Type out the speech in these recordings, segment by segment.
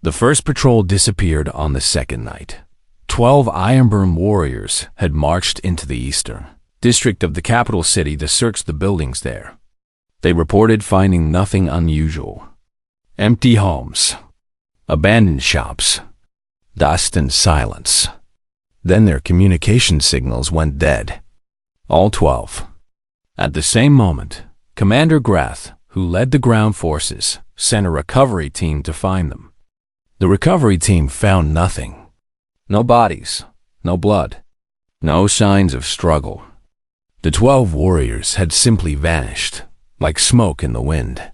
The first patrol disappeared on the second night. 12 Ironburn warriors had marched into the eastern district of the capital city to search the buildings there. They reported finding nothing unusual. Empty homes, abandoned shops, dust and silence. Then their communication signals went dead. All 12. At the same moment, Commander Grath, who led the ground forces, sent a recovery team to find them. The recovery team found nothing. No bodies, no blood, no signs of struggle. The 12 warriors had simply vanished, like smoke in the wind.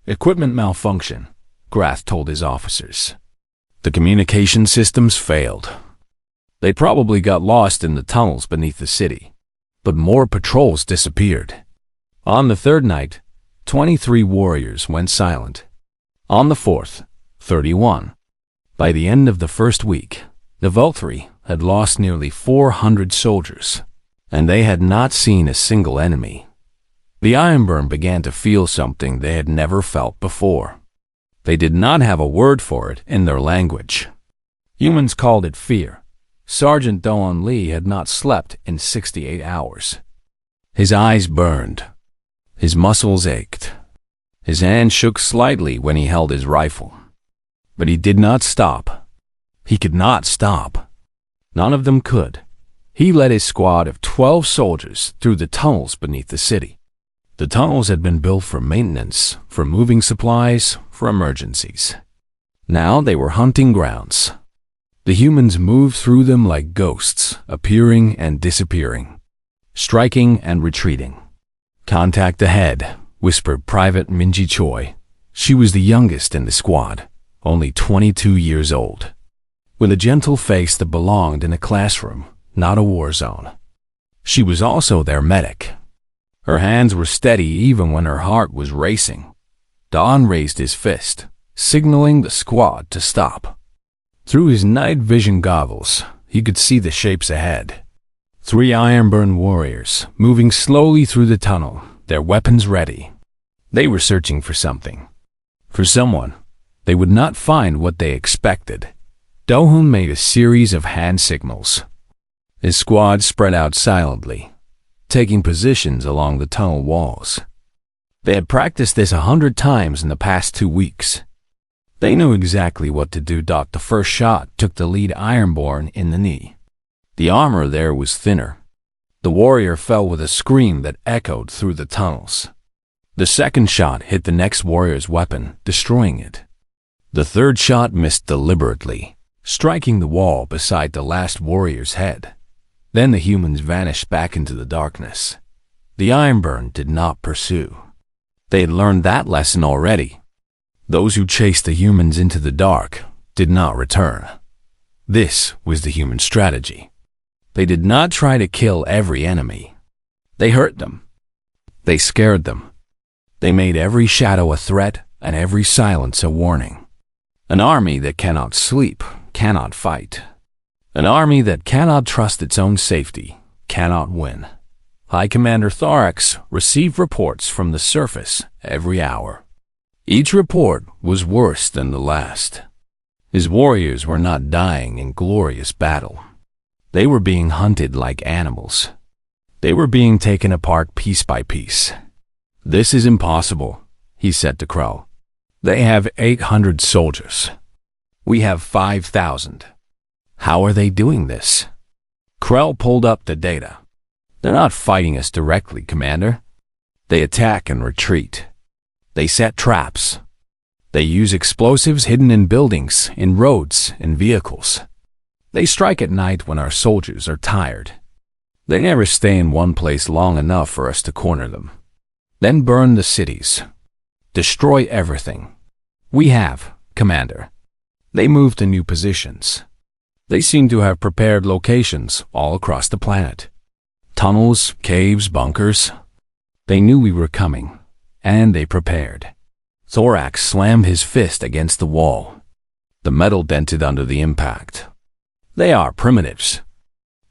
Equipment malfunction, Grath told his officers. The communication systems failed. They probably got lost in the tunnels beneath the city. But more patrols disappeared. On the third night, 23 warriors went silent. On the fourth, 31. By the end of the first week, the Valkyrie had lost nearly 400 soldiers, and they had not seen a single enemy. The Ironburn began to feel something they had never felt before. They did not have a word for it in their language. Humans called it fear. Sergeant Doan Lee had not slept in 68 hours. His eyes burned. His muscles ached. His hand shook slightly when he held his rifle. But he did not stop. He could not stop. None of them could. He led his squad of 12 soldiers through the tunnels beneath the city. The tunnels had been built for maintenance, for moving supplies, for emergencies. Now they were hunting grounds. The humans moved through them like ghosts, appearing and disappearing, striking and retreating. "Contact ahead," whispered Private Minji Choi. She was the youngest in the squad, only 22 years old, with a gentle face that belonged in a classroom, not a war zone. She was also their medic. Her hands were steady even when her heart was racing. Don raised his fist, signaling the squad to stop. Through his night vision goggles, he could see the shapes ahead. 3 Ironburn warriors, moving slowly through the tunnel, their weapons ready. They were searching for something. For someone. They would not find what they expected. Do-hoon made a series of hand signals. His squad spread out silently, taking positions along the tunnel walls. They had practiced this 100 times in the past 2 weeks. They knew exactly what to do. The first shot took the lead Ironborn in the knee. The armor there was thinner. The warrior fell with a scream that echoed through the tunnels. The second shot hit the next warrior's weapon, destroying it. The third shot missed deliberately, striking the wall beside the last warrior's head. Then the humans vanished back into the darkness. The Ironburn did not pursue. They had learned that lesson already. Those who chased the humans into the dark did not return. This was the human strategy. They did not try to kill every enemy. They hurt them. They scared them. They made every shadow a threat and every silence a warning. An army that cannot sleep, cannot fight. An army that cannot trust its own safety, cannot win. High Commander Thorax received reports from the surface every hour. Each report was worse than the last. His warriors were not dying in glorious battle. They were being hunted like animals. They were being taken apart piece by piece. "This is impossible," he said to Krell. "They have 800 soldiers. We have 5,000. How are they doing this?" Krell pulled up the data. "They're not fighting us directly, Commander. They attack and retreat. They set traps. They use explosives hidden in buildings, in roads, in vehicles. They strike at night when our soldiers are tired. They never stay in one place long enough for us to corner them. Then burn the cities. Destroy everything. We have, Commander." They moved to new positions. They seemed to have prepared locations all across the planet. Tunnels, caves, bunkers. They knew we were coming, and they prepared. Thorax slammed his fist against the wall. The metal dented under the impact. "They are primitives.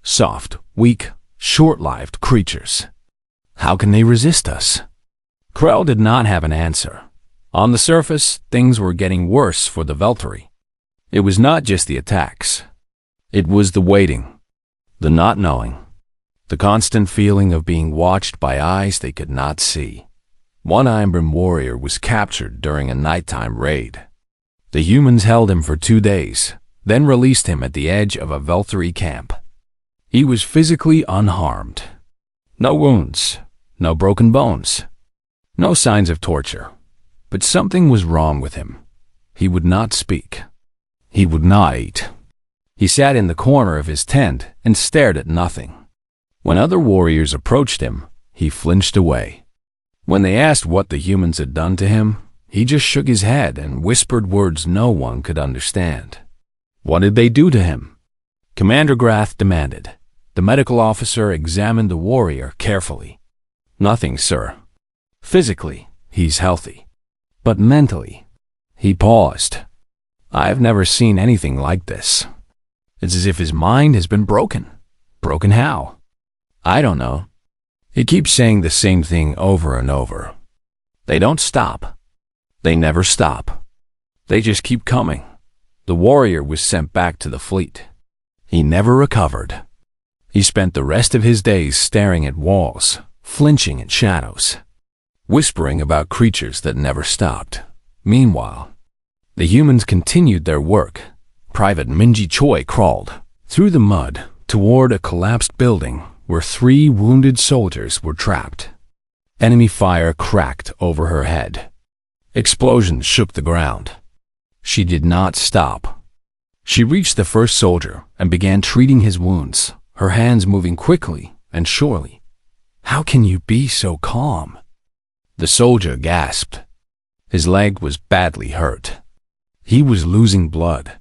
Soft, weak, short-lived creatures. How can they resist us?" Krell did not have an answer. On the surface, things were getting worse for the Valkyrie. It was not just the attacks. It was the waiting, the not knowing, the constant feeling of being watched by eyes they could not see. One Ironborn warrior was captured during a nighttime raid. The humans held him for 2 days, then released him at the edge of a Veltari camp. He was physically unharmed. No wounds, no broken bones, no signs of torture. But something was wrong with him. He would not speak. He would not eat. He sat in the corner of his tent and stared at nothing. When other warriors approached him, he flinched away. When they asked what the humans had done to him, he just shook his head and whispered words no one could understand. What did they do to him? Commander Grath demanded. The medical officer examined the warrior carefully. Nothing, sir. Physically, he's healthy. But mentally, he paused. I've never seen anything like this. It's as if his mind has been broken. Broken how? I don't know. He keeps saying the same thing over and over. They don't stop. They never stop. They just keep coming. The warrior was sent back to the fleet. He never recovered. He spent the rest of his days staring at walls, flinching at shadows, whispering about creatures that never stopped. Meanwhile, the humans continued their work. Private Minji Choi crawled through the mud toward a collapsed building where 3 wounded soldiers were trapped. Enemy fire cracked over her head. Explosions shook the ground. She did not stop. She reached the first soldier and began treating his wounds, her hands moving quickly and surely. How can you be so calm? The soldier gasped. His leg was badly hurt. He was losing blood.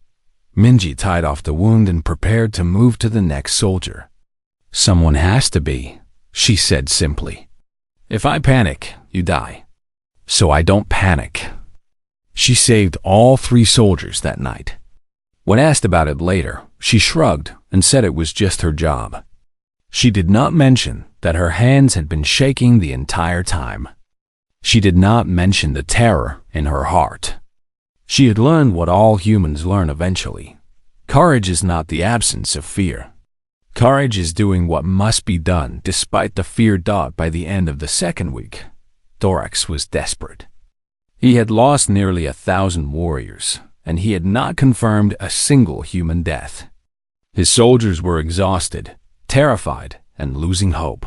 Minji tied off the wound and prepared to move to the next soldier. Someone has to be, she said simply. If I panic, you die. So I don't panic. She saved all 3 soldiers that night. When asked about it later, she shrugged and said it was just her job. She did not mention that her hands had been shaking the entire time. She did not mention the terror in her heart. She had learned what all humans learn eventually. Courage is not the absence of fear. Courage is doing what must be done despite the fear. By the end of the 2nd week, Thorax was desperate. He had lost nearly 1,000 warriors, and he had not confirmed a single human death. His soldiers were exhausted, terrified, and losing hope.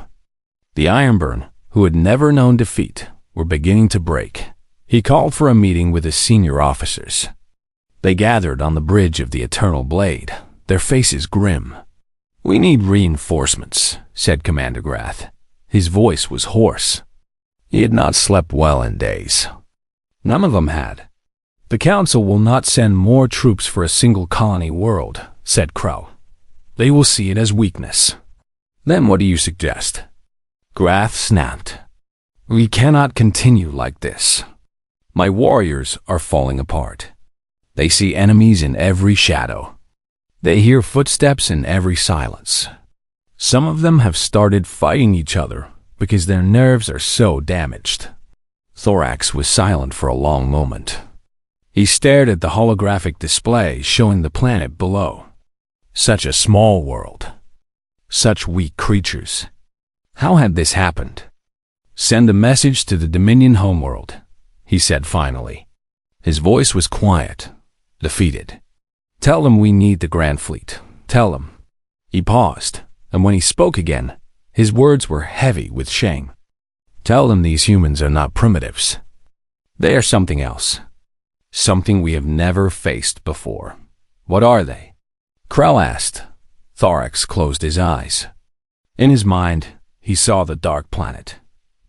The Ironborn, who had never known defeat, were beginning to break. He called for a meeting with his senior officers. They gathered on the bridge of the Eternal Blade, their faces grim. We need reinforcements, said Commander Grath. His voice was hoarse. He had not slept well in days. None of them had. The Council will not send more troops for a single colony world, said Crow. They will see it as weakness. Then what do you suggest? Grath snapped. We cannot continue like this. My warriors are falling apart. They see enemies in every shadow. They hear footsteps in every silence. Some of them have started fighting each other because their nerves are so damaged. Thorax was silent for a long moment. He stared at the holographic display showing the planet below. Such a small world. Such weak creatures. How had this happened? Send a message to the Dominion homeworld, he said finally. His voice was quiet, defeated. Tell them we need the Grand Fleet. Tell them. He paused, and when he spoke again, his words were heavy with shame. Tell them these humans are not primitives. They are something else. Something we have never faced before. What are they? Krell asked. Thorax closed his eyes. In his mind, he saw the dark planet,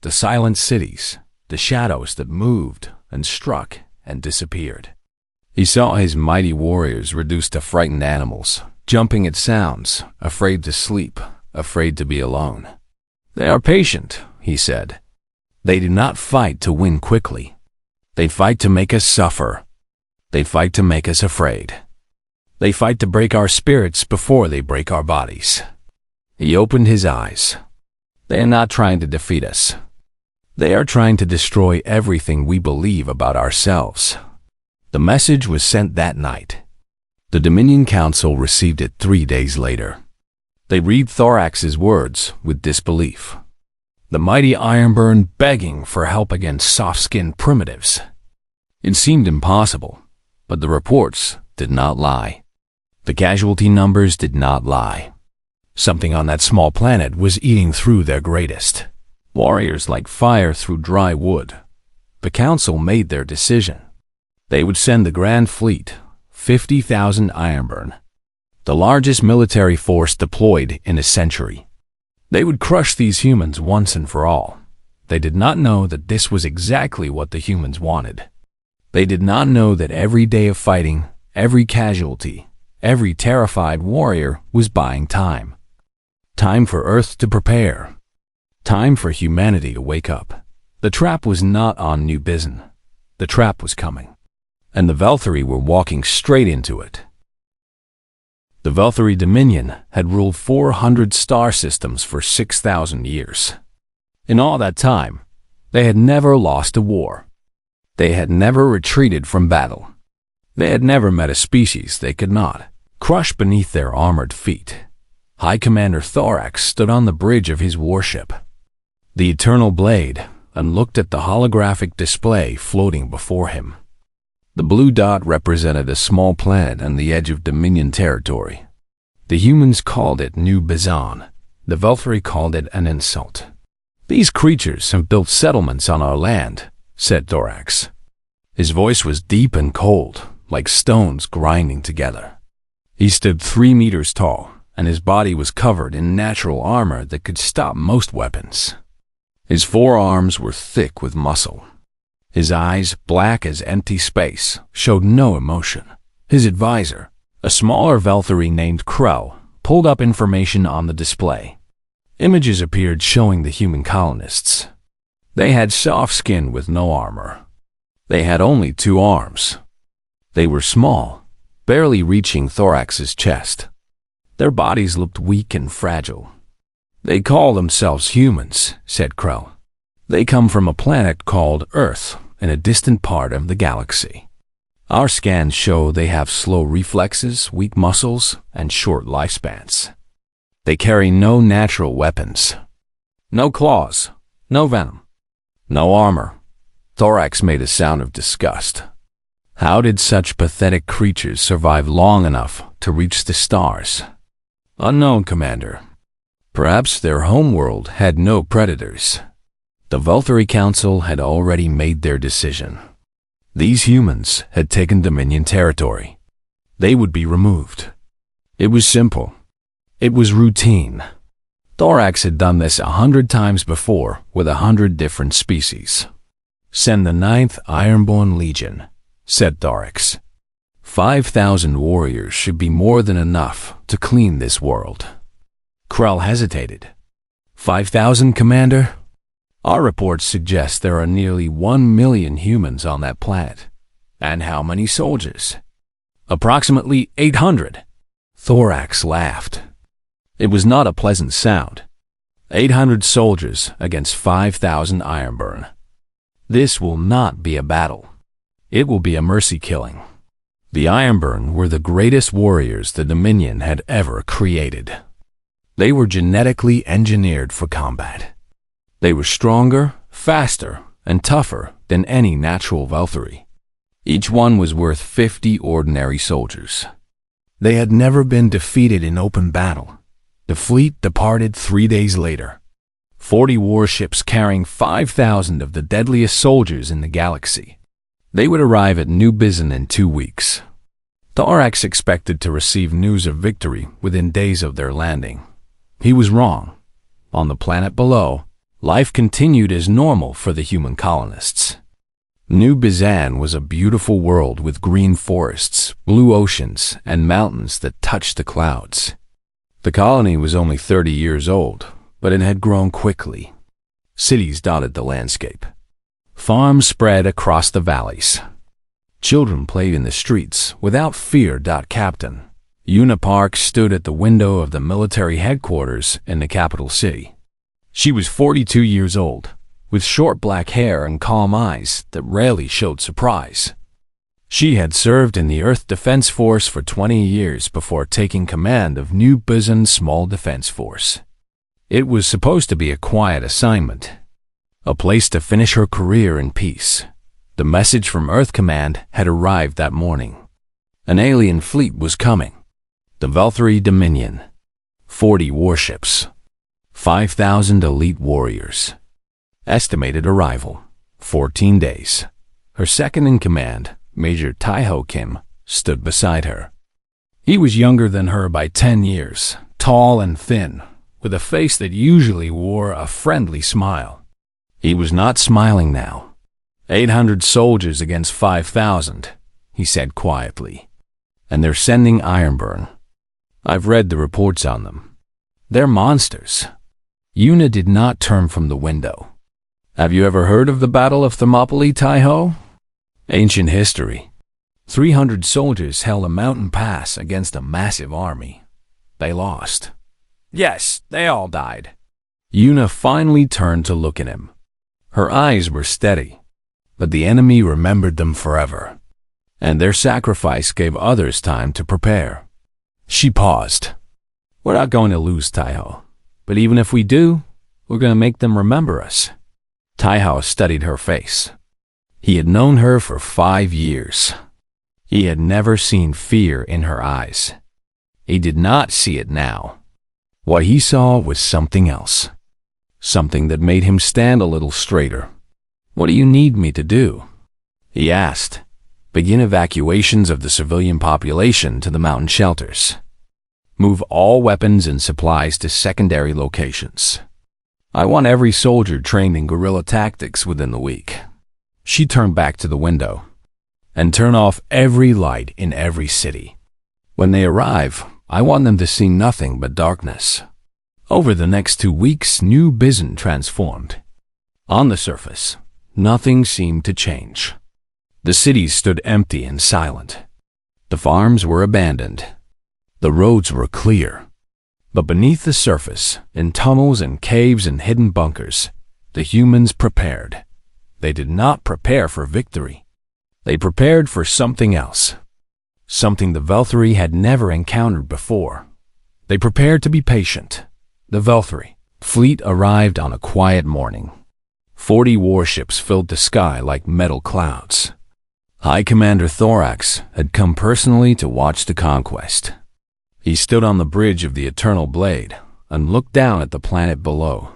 the silent cities, the shadows that moved and struck and disappeared. He saw his mighty warriors reduced to frightened animals, jumping at sounds, afraid to sleep, afraid to be alone. They are patient, he said. They do not fight to win quickly. They fight to make us suffer. They fight to make us afraid. They fight to break our spirits before they break our bodies. He opened his eyes. They are not trying to defeat us. They are trying to destroy everything we believe about ourselves. The message was sent that night. The Dominion Council received it 3 days later. They read Thorax's words with disbelief. The mighty Ironburn begging for help against soft-skinned primitives. It seemed impossible, but the reports did not lie. The casualty numbers did not lie. Something on that small planet was eating through their greatest. Warriors like fire through dry wood. The council made their decision. They would send the Grand Fleet, 50,000 Ironburn, the largest military force deployed in a century. They would crush these humans once and for all. They did not know that this was exactly what the humans wanted. They did not know that every day of fighting, every casualty, every terrified warrior was buying time. Time for Earth to prepare. Time for humanity to wake up. The trap was not on New Bizen. The trap was coming. And the Velthari were walking straight into it. The Velthari Dominion had ruled 400 star systems for 6,000 years. In all that time, they had never lost a war. They had never retreated from battle. They had never met a species they could not crush beneath their armored feet. High Commander Thorax stood on the bridge of his warship, the Eternal Blade, and looked at the holographic display floating before him. The blue dot represented a small planet on the edge of Dominion territory. The humans called it New Bizen. The Velthari called it an insult. "These creatures have built settlements on our land," said Thorax. His voice was deep and cold, like stones grinding together. He stood 3 meters tall, and his body was covered in natural armor that could stop most weapons. His forearms were thick with muscle. His eyes, black as empty space, showed no emotion. His advisor, a smaller Velthari named Krell, pulled up information on the display. Images appeared showing the human colonists. They had soft skin with no armor. They had only 2 arms. They were small, barely reaching Thorax's chest. Their bodies looked weak and fragile. "They call themselves humans," said Krell. "They come from a planet called Earth in a distant part of the galaxy. Our scans show they have slow reflexes, weak muscles, and short lifespans. They carry no natural weapons. No claws, no venom, no armor." Thorax made a sound of disgust. How did such pathetic creatures survive long enough to reach the stars? "Unknown, Commander. Perhaps their homeworld had no predators." The Velthari Council had already made their decision. These humans had taken Dominion territory. They would be removed. It was simple. It was routine. Thorax had done this 100 times before with 100 different species. "Send the 9th Ironborn Legion," said Thorax. 5,000 warriors should be more than enough to clean this world. Krell hesitated. 5,000, Commander? Our reports suggest there are nearly 1 million humans on that planet. And how many soldiers? Approximately 800. Thorax laughed. It was not a pleasant sound. 800 soldiers against 5,000 Ironburn. This will not be a battle. It will be a mercy killing. The Ironburn were the greatest warriors the Dominion had ever created. They were genetically engineered for combat. They were stronger, faster, and tougher than any natural Velthari. Each one was worth 50 ordinary soldiers. They had never been defeated in open battle. The fleet departed 3 days later. 40 warships carrying 5,000 of the deadliest soldiers in the galaxy. They would arrive at New Bizen in 2 weeks. Thorax expected to receive news of victory within days of their landing. He was wrong. On the planet below, life continued as normal for the human colonists. New Bizen was a beautiful world with green forests, blue oceans, and mountains that touched the clouds. The colony was only 30 years old, but it had grown quickly. Cities dotted the landscape. Farms spread across the valleys. Children played in the streets without fear. Captain Una Park stood at the window of the military headquarters in the capital city. She was 42 years old, with short black hair and calm eyes that rarely showed surprise. She had served in the Earth Defense Force for 20 years before taking command of New Bizon's Small Defense Force. It was supposed to be a quiet assignment, a place to finish her career in peace. The message from Earth Command had arrived that morning. An alien fleet was coming. The Velthari Dominion. 40 warships. 5,000 elite warriors. Estimated arrival, 14 days. Her second-in-command, Major Taiho Kim, stood beside her. He was younger than her by 10 years, tall and thin, with a face that usually wore a friendly smile. He was not smiling now. 800 soldiers against 5,000, he said quietly. And they're sending Ironburn. I've read the reports on them. They're monsters. Yuna did not turn from the window. Have you ever heard of the Battle of Thermopylae, Taiho? Ancient history. 300 soldiers held a mountain pass against a massive army. They lost. Yes, they all died. Yuna finally turned to look at him. Her eyes were steady, but the enemy remembered them forever, and their sacrifice gave others time to prepare. She paused. We're not going to lose, Taiho, but even if we do, we're going to make them remember us. Taiho studied her face. He had known her for 5 years. He had never seen fear in her eyes. He did not see it now. What he saw was something else. Something that made him stand a little straighter. What do you need me to do? He asked. Begin evacuations of the civilian population to the mountain shelters. Move all weapons and supplies to secondary locations. I want every soldier trained in guerrilla tactics within the week. She turned back to the window. And turn off every light in every city. When they arrive, I want them to see nothing but darkness. Over the next 2 weeks, New Bizon transformed. On the surface, nothing seemed to change. The cities stood empty and silent. The farms were abandoned. The roads were clear. But beneath the surface, in tunnels and caves and hidden bunkers, the humans prepared. They did not prepare for victory. They prepared for something else. Something the Velthari had never encountered before. They prepared to be patient. The Velthari fleet arrived on a quiet morning. 40 warships filled the sky like metal clouds. High Commander Thorax had come personally to watch the conquest. He stood on the bridge of the Eternal Blade and looked down at the planet below.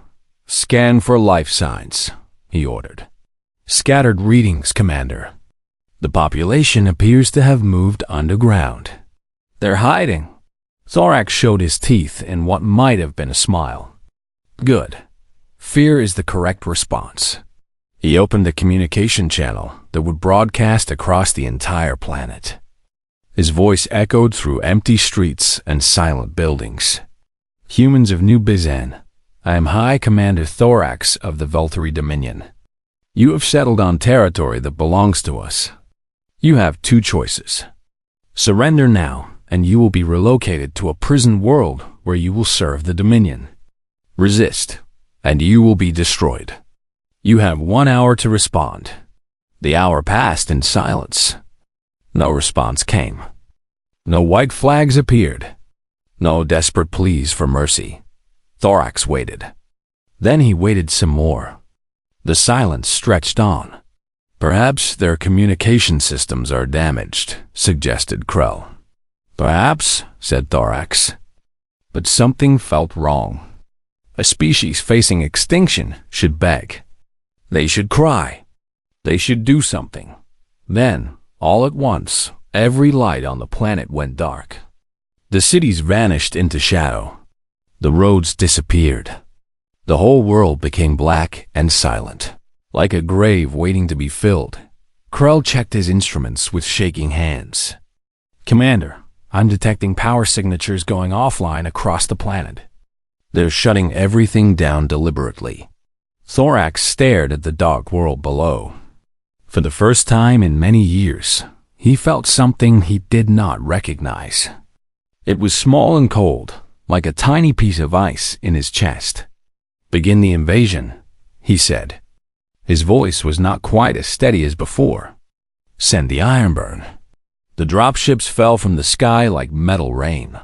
Scan for life signs, he ordered. Scattered readings, Commander. The population appears to have moved underground. They're hiding. Thorax showed his teeth in what might have been a smile. Good. Fear is the correct response. He opened a communication channel that would broadcast across the entire planet. His voice echoed through empty streets and silent buildings. Humans of New Bizon, I am High Commander Thorax of the Velthari Dominion. You have settled on territory that belongs to us. You have 2 choices. Surrender now, and you will be relocated to a prison world where you will serve the Dominion. Resist, and you will be destroyed. You have 1 hour to respond. The hour passed in silence. No response came. No white flags appeared. No desperate pleas for mercy. Thorax waited. Then he waited some more. The silence stretched on. Perhaps their communication systems are damaged, suggested Krell. Perhaps, said Thorax. But something felt wrong. A species facing extinction should beg. They should cry. They should do something. Then, all at once, every light on the planet went dark. The cities vanished into shadow. The roads disappeared. The whole world became black and silent, like a grave waiting to be filled. Krell checked his instruments with shaking hands. Commander, I'm detecting power signatures going offline across the planet. They're shutting everything down deliberately. Thorax stared at the dark world below. For the first time in many years, he felt something he did not recognize. It was small and cold, like a tiny piece of ice in his chest. Begin the invasion, he said. His voice was not quite as steady as before. Send the Ironburn. The dropships fell from the sky like metal rain.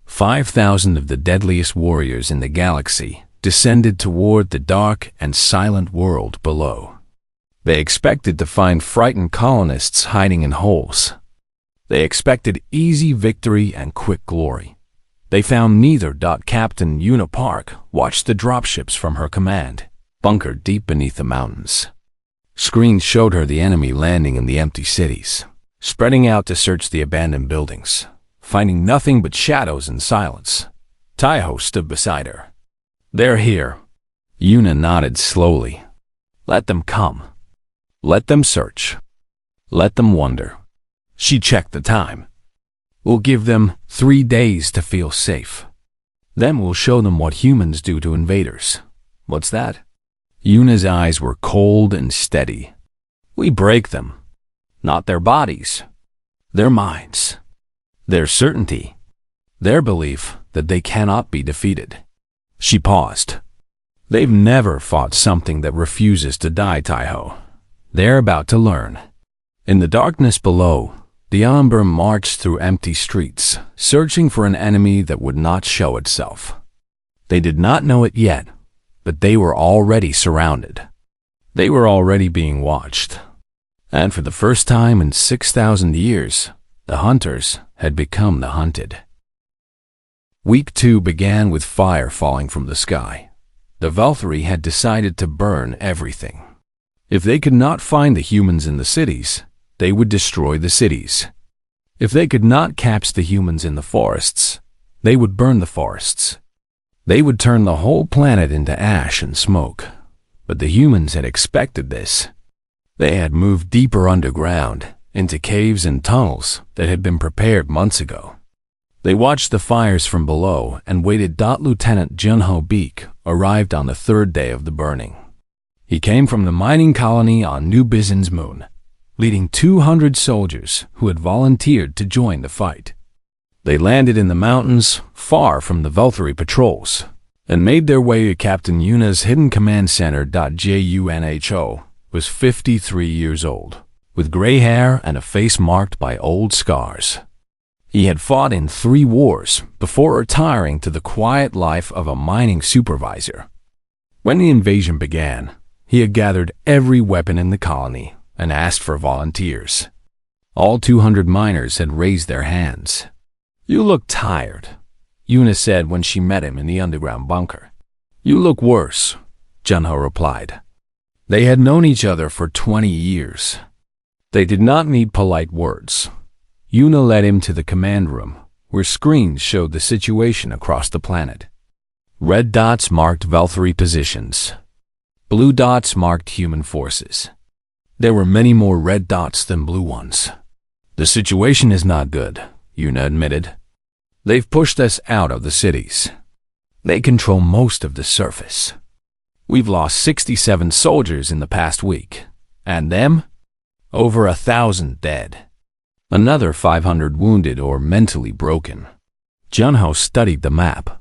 5,000 of the deadliest warriors in the galaxy descended toward the dark and silent world below. They expected to find frightened colonists hiding in holes. They expected easy victory and quick glory. They found neither. Captain Una Park watched the dropships from her command, bunkered deep beneath the mountains. Screens showed her the enemy landing in the empty cities, spreading out to search the abandoned buildings, finding nothing but shadows and silence. Taiho stood beside her. They're here. Una nodded slowly. Let them come. Let them search. Let them wonder. She checked the time. We'll give them 3 days to feel safe. Then we'll show them what humans do to invaders. What's that? Una's eyes were cold and steady. We break them. Not their bodies. Their minds. Their certainty. Their belief that they cannot be defeated. She paused. They've never fought something that refuses to die, Taiho. They're about to learn. In the darkness below, the Amber marched through empty streets, searching for an enemy that would not show itself. They did not know it yet, but they were already surrounded. They were already being watched. And for the first time in 6,000 years, the hunters had become the hunted. Week 2 began with fire falling from the sky. The Valkyrie had decided to burn everything. If they could not find the humans in the cities, they would destroy the cities. If they could not catch the humans in the forests, they would burn the forests. They would turn the whole planet into ash and smoke. But the humans had expected this. They had moved deeper underground, into caves and tunnels that had been prepared months ago. They watched the fires from below and waited. Lieutenant Junho Beek arrived on the 3rd day of the burning. He came from the mining colony on New Bizin's moon, leading 200 soldiers who had volunteered to join the fight. They landed in the mountains, far from the Valkyrie patrols, and made their way to Captain Una's hidden command center. Junho was 53 years old, with gray hair and a face marked by old scars. He had fought in 3 wars before retiring to the quiet life of a mining supervisor. When the invasion began, he had gathered every weapon in the colony and asked for volunteers. All 200 miners had raised their hands. You look tired, Una said when she met him in the underground bunker. You look worse, Junho replied. They had known each other for 20 years. They did not need polite words. Una led him to the command room, where screens showed the situation across the planet. Red dots marked Valkyrie positions. Blue dots marked human forces. There were many more red dots than blue ones. The situation is not good, Una admitted. They've pushed us out of the cities. They control most of the surface. We've lost 67 soldiers in the past week. And them? Over 1,000 dead. Another 500 wounded or mentally broken. Junho studied the map.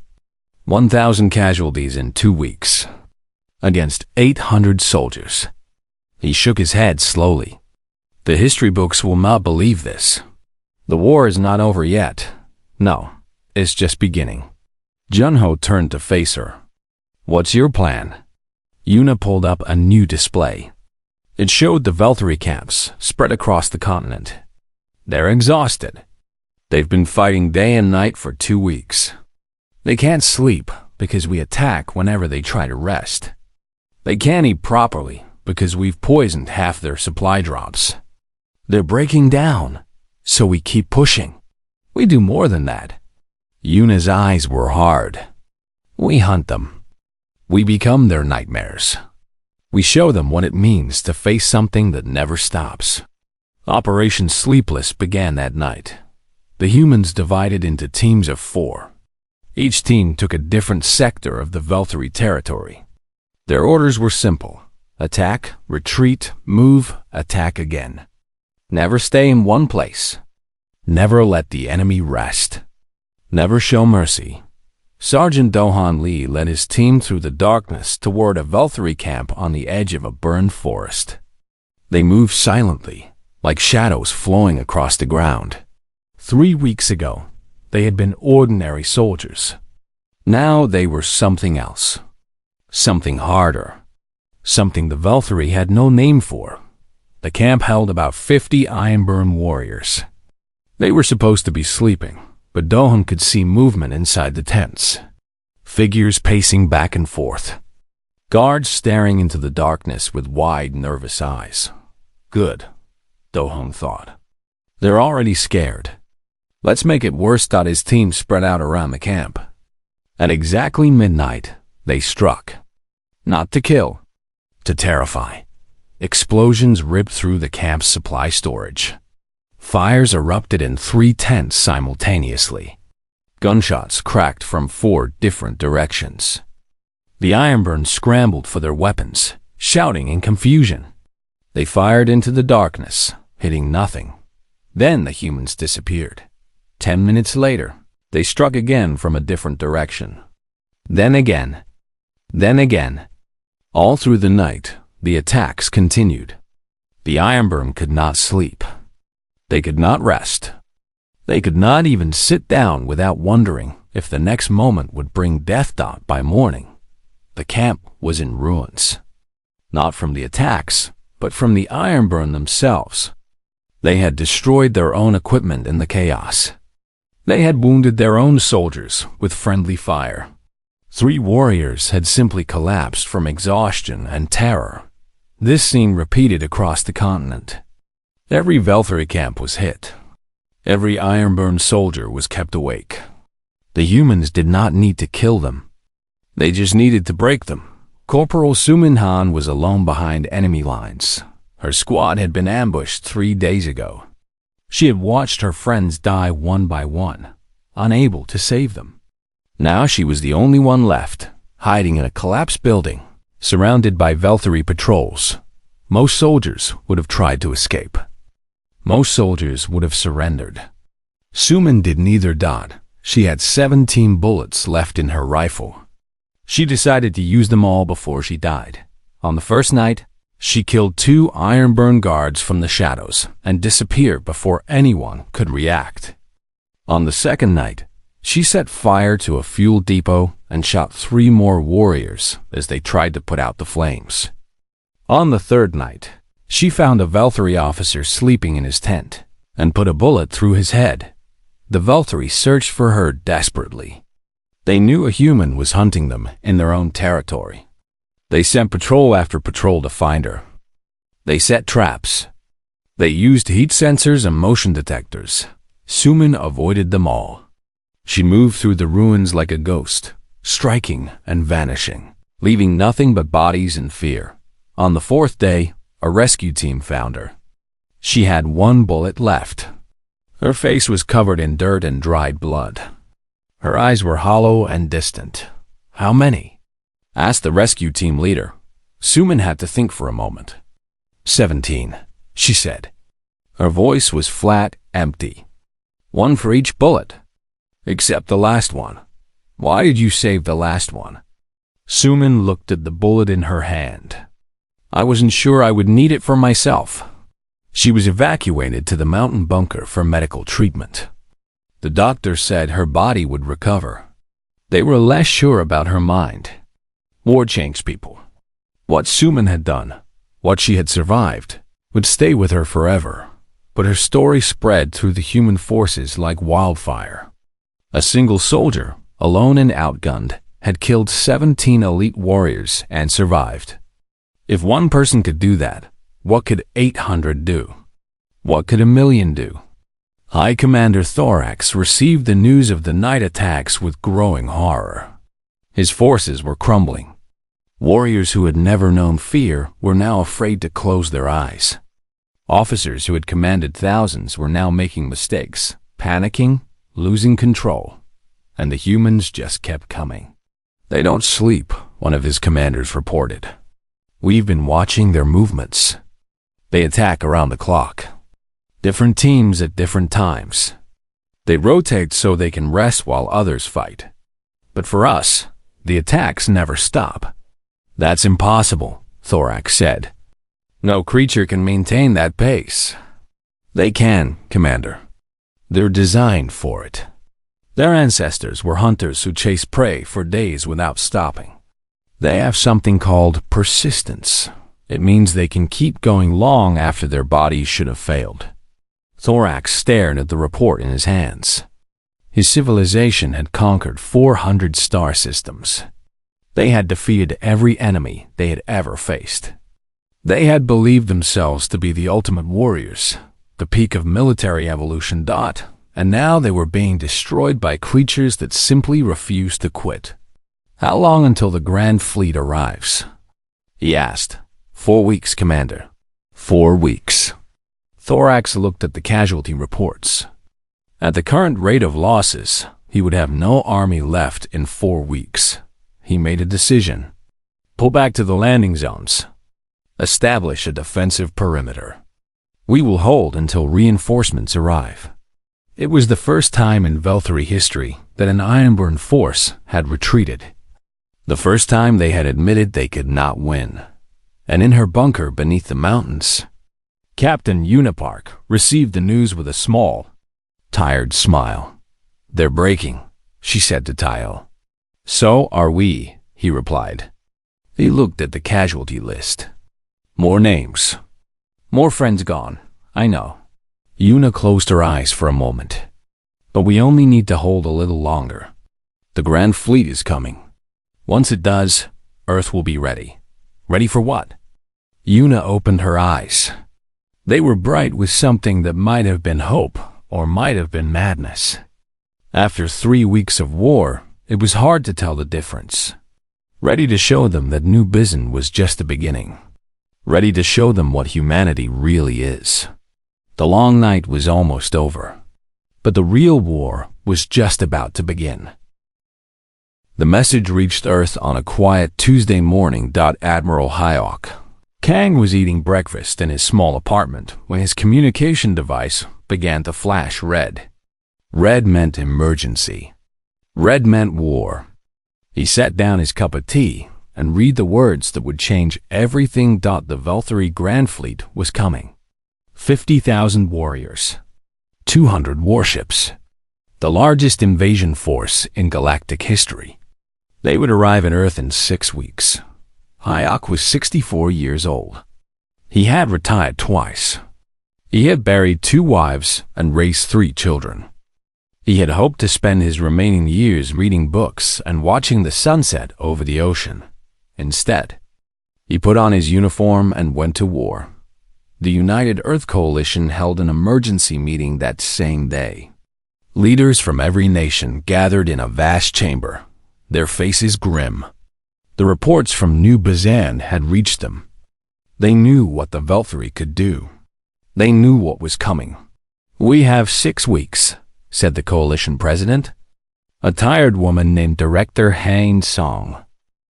1,000 casualties in 2 weeks. Against 800 soldiers. He shook his head slowly. The history books will not believe this. The war is not over yet. No, it's just beginning. Junho turned to face her. What's your plan? Una pulled up a new display. It showed the Valkyrie camps spread across the continent. They're exhausted. They've been fighting day and night for 2 weeks. They can't sleep because we attack whenever they try to rest. They can't eat properly because we've poisoned half their supply drops. They're breaking down, so we keep pushing. We do more than that. Una's eyes were hard. We hunt them. We become their nightmares. We show them what it means to face something that never stops. Operation Sleepless began that night. The humans divided into teams of 4. Each team took a different sector of the Valkyrie territory. Their orders were simple. Attack, retreat, move, attack again. Never stay in one place. Never let the enemy rest. Never show mercy. Sergeant Dohan Lee led his team through the darkness toward a Valkyrie camp on the edge of a burned forest. They moved silently, like shadows flowing across the ground. 3 weeks ago, they had been ordinary soldiers. Now they were something else. Something harder. Something the Velthari had no name for. The camp held about 50 Ironburn warriors. They were supposed to be sleeping, but Dohan could see movement inside the tents. Figures pacing back and forth. Guards staring into the darkness with wide, nervous eyes. Good, Dohan thought. They're already scared. Let's make it worse. His team spread out around the camp. At exactly midnight, they struck. Not to kill, to terrify. Explosions ripped through the camp's supply storage. Fires erupted in 3 tents simultaneously. Gunshots cracked from 4 different directions. The Ironburn scrambled for their weapons, shouting in confusion. They fired into the darkness, hitting nothing. Then the humans disappeared. 10 minutes later, they struck again from a different direction. Then again. Then again. All through the night, the attacks continued. The Ironburn could not sleep. They could not rest. They could not even sit down without wondering if the next moment would bring death. By morning, the camp was in ruins. Not from the attacks, but from the Ironburn themselves. They had destroyed their own equipment in the chaos. They had wounded their own soldiers with friendly fire. 3 warriors had simply collapsed from exhaustion and terror. This scene repeated across the continent. Every Velthari camp was hit. Every Ironburn soldier was kept awake. The humans did not need to kill them. They just needed to break them. Corporal Sumin Han was alone behind enemy lines. Her squad had been ambushed 3 days ago. She had watched her friends die one by one, unable to save them. Now she was the only one left, hiding in a collapsed building, surrounded by Velthari patrols. Most soldiers would have tried to escape. Most soldiers would have surrendered. Sumin did neither. She had 17 bullets left in her rifle. She decided to use them all before she died. On the first night, she killed 2 Ironburn guards from the shadows and disappeared before anyone could react. On the second night, she set fire to a fuel depot and shot 3 more warriors as they tried to put out the flames. On the third night, she found a Velthari officer sleeping in his tent and put a bullet through his head. The Velthari searched for her desperately. They knew a human was hunting them in their own territory. They sent patrol after patrol to find her. They set traps. They used heat sensors and motion detectors. Sumin avoided them all. She moved through the ruins like a ghost, striking and vanishing, leaving nothing but bodies and fear. On the 4th day, a rescue team found her. She had 1 bullet left. Her face was covered in dirt and dried blood. Her eyes were hollow and distant. How many? Asked the rescue team leader. Sumin had to think for a moment. 17, she said. Her voice was flat, empty. 1 for each bullet. Except the last one. Why did you save the last one? Sumin looked at the bullet in her hand. I wasn't sure I would need it for myself. She was evacuated to the mountain bunker for medical treatment. The doctor said her body would recover. They were less sure about her mind. War changed people. What Sumin had done, what she had survived, would stay with her forever. But her story spread through the human forces like wildfire. A single soldier, alone and outgunned, had killed 17 elite warriors and survived. If 1 person could do that, what could 800 do? What could 1,000,000 do? High Commander Thorax received the news of the night attacks with growing horror. His forces were crumbling. Warriors who had never known fear were now afraid to close their eyes. Officers who had commanded thousands were now making mistakes, panicking, losing control, and the humans just kept coming. They don't sleep, one of his commanders reported. We've been watching their movements. They attack around the clock. Different teams at different times. They rotate so they can rest while others fight. But for us, the attacks never stop. That's impossible, Thorax said. No creature can maintain that pace. They can, Commander. They're designed for it. Their ancestors were hunters who chased prey for days without stopping. They have something called persistence. It means they can keep going long after their bodies should have failed. Thorax stared at the report in his hands. His civilization had conquered 400 star systems. They had defeated every enemy they had ever faced. They had believed themselves to be the ultimate warriors, the peak of military evolution. And now they were being destroyed by creatures that simply refused to quit. How long until the Grand Fleet arrives? He asked. 4 weeks, Commander. 4 weeks. Thorax looked at the casualty reports. At the current rate of losses, he would have no army left in 4 weeks. He made a decision. Pull back to the landing zones. Establish a defensive perimeter. We will hold until reinforcements arrive. It was the first time in Veltari history that an Ironborn force had retreated. The first time they had admitted they could not win. And in her bunker beneath the mountains, Captain Unipark received the news with a small, tired smile. They're breaking, she said to Tyle. So are we, he replied. He looked at the casualty list. More names. More friends gone, I know. Una closed her eyes for a moment. But we only need to hold a little longer. The Grand Fleet is coming. Once it does, Earth will be ready. Ready for what? Una opened her eyes. They were bright with something that might have been hope or might have been madness. After 3 weeks of war, it was hard to tell the difference. Ready to show them that New Bizon was just the beginning. Ready to show them what humanity really is. The long night was almost over, but the real war was just about to begin. The message reached Earth on a quiet Tuesday morning. Admiral Hayok. Kang was eating breakfast in his small apartment when his communication device began to flash red. Red meant emergency. Red meant war. He set down his cup of tea and read the words that would change everything. The Veltari Grand Fleet was coming. 50,000 warriors. 200 warships. The largest invasion force in galactic history. They would arrive on Earth in 6 weeks. Hayok was 64 years old. He had retired twice. He had buried 2 wives and raised 3 children. He had hoped to spend his remaining years reading books and watching the sunset over the ocean. Instead, he put on his uniform and went to war. The United Earth Coalition held an emergency meeting that same day. Leaders from every nation gathered in a vast chamber, their faces grim. The reports from New Bizon had reached them. They knew what the Veltari could do. They knew what was coming. We have 6 weeks, said the coalition president, a tired woman named Director Han Song.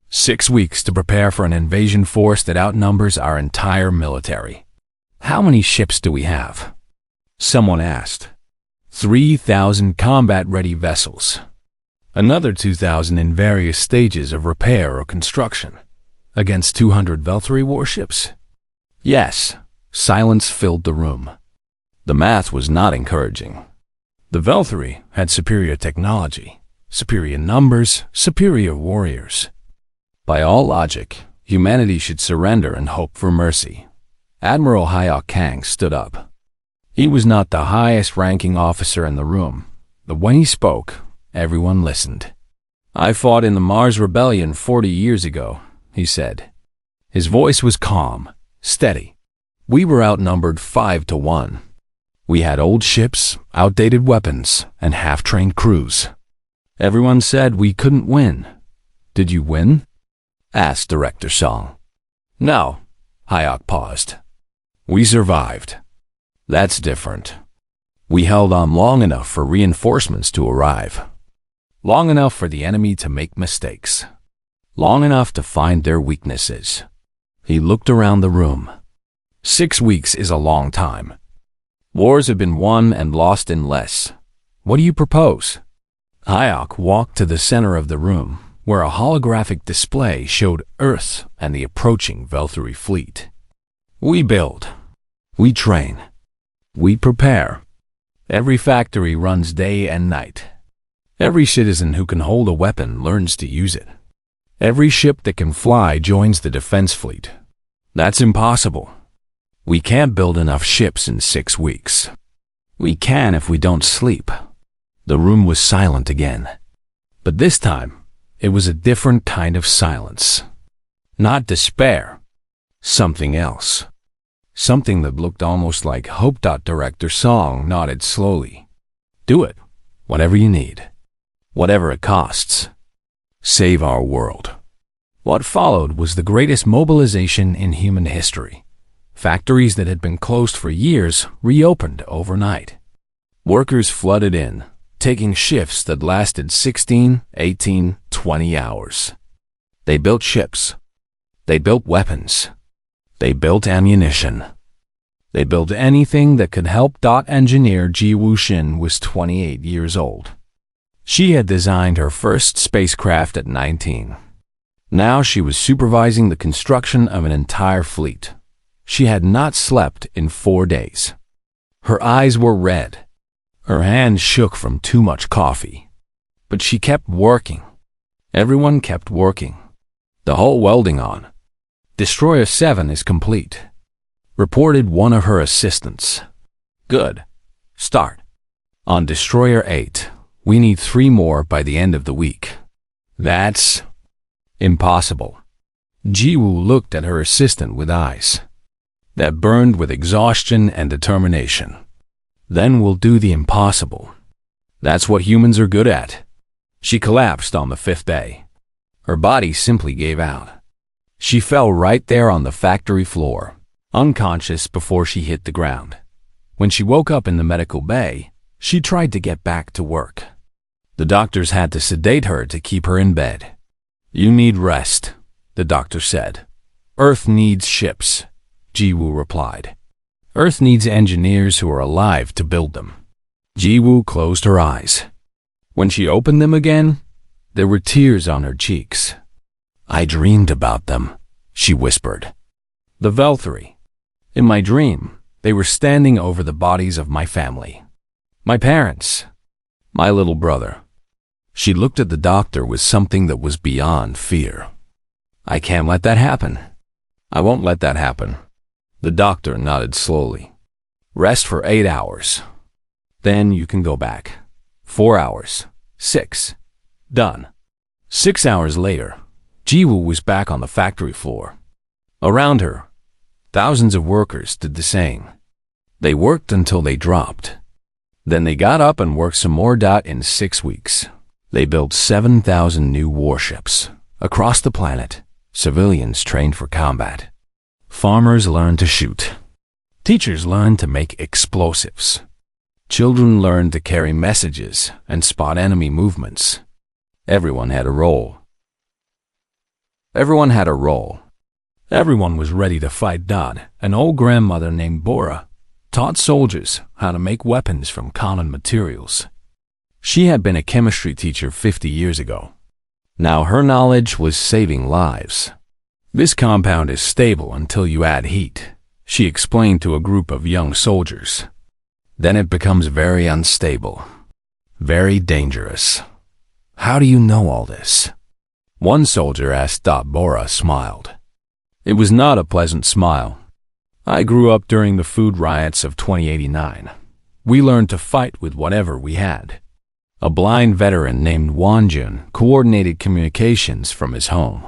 6 weeks to prepare for an invasion force that outnumbers our entire military. How many ships do we have? Someone asked. 3,000 combat-ready vessels. Another 2,000 in various stages of repair or construction. Against 200 Veltari warships? Yes. Silence filled the room. The math was not encouraging. The Veltari had superior technology, superior numbers, superior warriors. By all logic, humanity should surrender and hope for mercy. Admiral Hayok Kang stood up. He was not the highest-ranking officer in the room, but when he spoke, everyone listened. I fought in the Mars Rebellion 40 years ago, he said. His voice was calm, steady. We were outnumbered 5 to 1. We had old ships, outdated weapons, and half-trained crews. Everyone said we couldn't win. Did you win? Asked Director Song. No, Hayok paused. We survived. That's different. We held on long enough for reinforcements to arrive. Long enough for the enemy to make mistakes. Long enough to find their weaknesses. He looked around the room. 6 weeks is a long time. Wars have been won and lost in less. What do you propose? Hayok walked to the center of the room, where a holographic display showed Earth and the approaching Veltari fleet. We build. We train. We prepare. Every factory runs day and night. Every citizen who can hold a weapon learns to use it. Every ship that can fly joins the defense fleet. That's impossible. We can't build enough ships in 6 weeks. We can if we don't sleep. The room was silent again. But this time, it was a different kind of silence. Not despair. Something else. Something that looked almost like Hope. Director Song nodded slowly. Do it. Whatever you need. Whatever it costs. Save our world. What followed was the greatest mobilization in human history. Factories that had been closed for years reopened overnight. Workers flooded in, taking shifts that lasted 16, 18, 20 hours. They built ships. They built weapons. They built ammunition. They built anything that could help. Engineer Ji Wuxin was 28 years old. She had designed her first spacecraft at 19. Now she was supervising the construction of an entire fleet. She had not slept in 4 days. Her eyes were red. Her hands shook from too much coffee. But she kept working. Everyone kept working. The whole welding on. Destroyer 7 is complete, reported one of her assistants. Good. Start. On Destroyer 8, we need 3 more by the end of the week. That's impossible. Jiwoo looked at her assistant with eyes that burned with exhaustion and determination. Then we'll do the impossible. That's what humans are good at. She collapsed on the 5th day. Her body simply gave out. She fell right there on the factory floor, unconscious before she hit the ground. When she woke up in the medical bay, she tried to get back to work. The doctors had to sedate her to keep her in bed. You need rest, the doctor said. Earth needs ships, Jiwoo replied. Earth needs engineers who are alive to build them. Jiwoo closed her eyes. When she opened them again, there were tears on her cheeks. I dreamed about them, she whispered. The Veltri. In my dream, they were standing over the bodies of my family. My parents. My little brother. She looked at the doctor with something that was beyond fear. I can't let that happen. I won't let that happen. The doctor nodded slowly. Rest for 8 hours. Then you can go back. 4 hours. 6. Done. 6 hours later, Jiwoo was back on the factory floor. Around her, thousands of workers did the same. They worked until they dropped. Then they got up and worked some more. In 6 weeks, they built 7,000 new warships. Across the planet, civilians trained for combat. Farmers learned to shoot. Teachers learned to make explosives. Children learned to carry messages and spot enemy movements. Everyone had a role. Everyone had a role. Everyone was ready to fight. An old grandmother named Bora taught soldiers how to make weapons from common materials. She had been a chemistry teacher 50 years ago. Now her knowledge was saving lives. This compound is stable until you add heat, she explained to a group of young soldiers. Then it becomes very unstable, very dangerous. How do you know all this? One soldier asked. Bora smiled. It was not a pleasant smile. I grew up during the food riots of 2089. We learned to fight with whatever we had. A blind veteran named Wanjun coordinated communications from his home.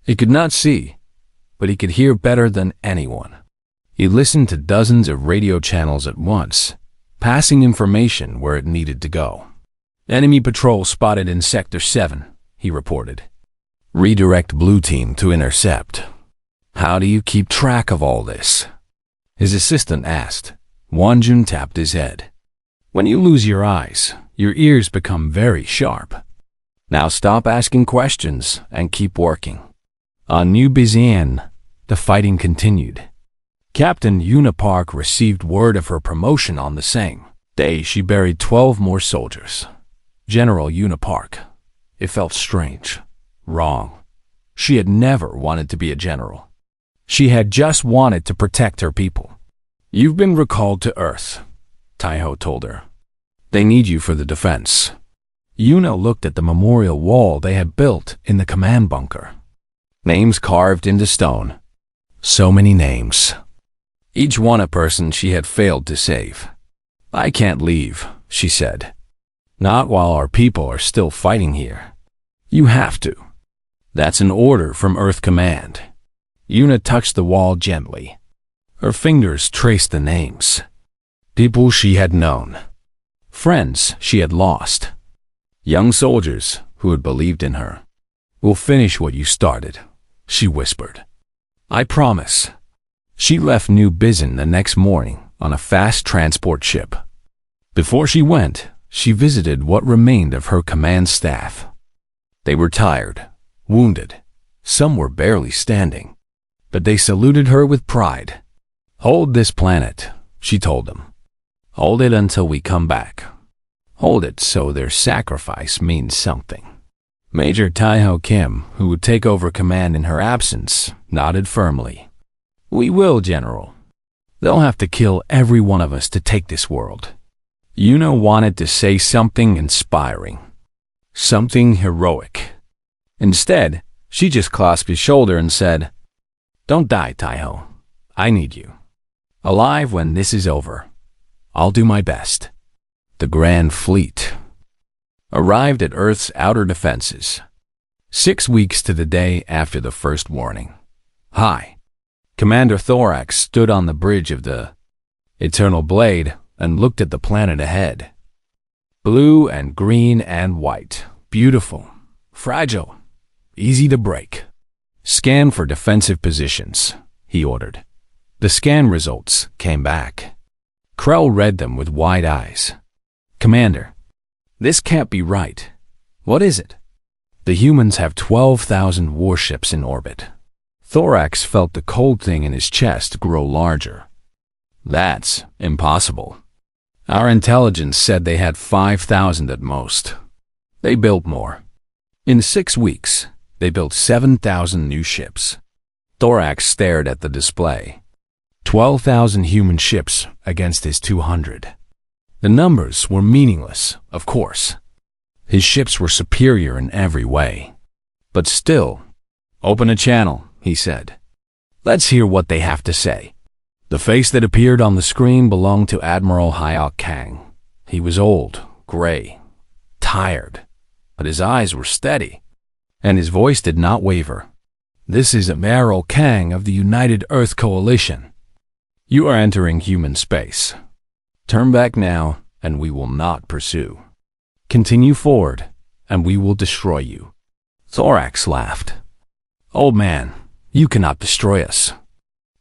He could not see, but he could hear better than anyone. He listened to dozens of radio channels at once, passing information where it needed to go. Enemy patrol spotted in Sector 7, he reported. Redirect Blue Team to intercept. How do you keep track of all this? His assistant asked. Wanjun tapped his head. When you lose your eyes, your ears become very sharp. Now stop asking questions and keep working. On New Bizian, the fighting continued. Captain Yuna Park received word of her promotion on the same day. She buried 12 more soldiers. General Yuna Park. It felt strange, wrong. She had never wanted to be a general. She had just wanted to protect her people. You've been recalled to Earth, Taiho told her. They need you for the defense. Yuna looked at the memorial wall they had built in the command bunker. Names carved into stone. So many names. Each one a person she had failed to save. I can't leave, she said. Not while our people are still fighting here. You have to. That's an order from Earth Command. Yuna touched the wall gently. Her fingers traced the names. People she had known. Friends she had lost. Young soldiers who had believed in her. We'll finish what you started, she whispered. I promise. She left New Bizin the next morning on a fast transport ship. Before she went, she visited what remained of her command staff. They were tired, wounded. Some were barely standing. But they saluted her with pride. Hold this planet, she told them. Hold it until we come back. Hold it so their sacrifice means something. Major Taiho Kim, who would take over command in her absence, nodded firmly. We will, General. They'll have to kill every one of us to take this world. Yuna wanted to say something inspiring. Something heroic. Instead, she just clasped his shoulder and said, Don't die, Taiho. I need you. Alive when this is over. I'll do my best. The Grand Fleet arrived at Earth's outer defenses, 6 weeks to the day after the first warning. Hi. Commander Thorax stood on the bridge of the Eternal Blade and looked at the planet ahead. Blue and green and white. Beautiful. Fragile. Easy to break. Scan for defensive positions, he ordered. The scan results came back. Krell read them with wide eyes. Commander, this can't be right. What is it? The humans have 12,000 warships in orbit. Thorax felt the cold thing in his chest grow larger. That's impossible. Our intelligence said they had 5,000 at most. They built more. In 6 weeks, they built 7,000 new ships. Thorax stared at the display. 12,000 human ships against his 200. The numbers were meaningless, of course. His ships were superior in every way. But still, open a channel, he said. Let's hear what they have to say. The face that appeared on the screen belonged to Admiral Hyok Kang. He was old, gray, tired, but his eyes were steady, and his voice did not waver. This is Admiral Kang of the United Earth Coalition. You are entering human space. Turn back now, and we will not pursue. Continue forward, and we will destroy you. Thorax laughed. Old man, you cannot destroy us.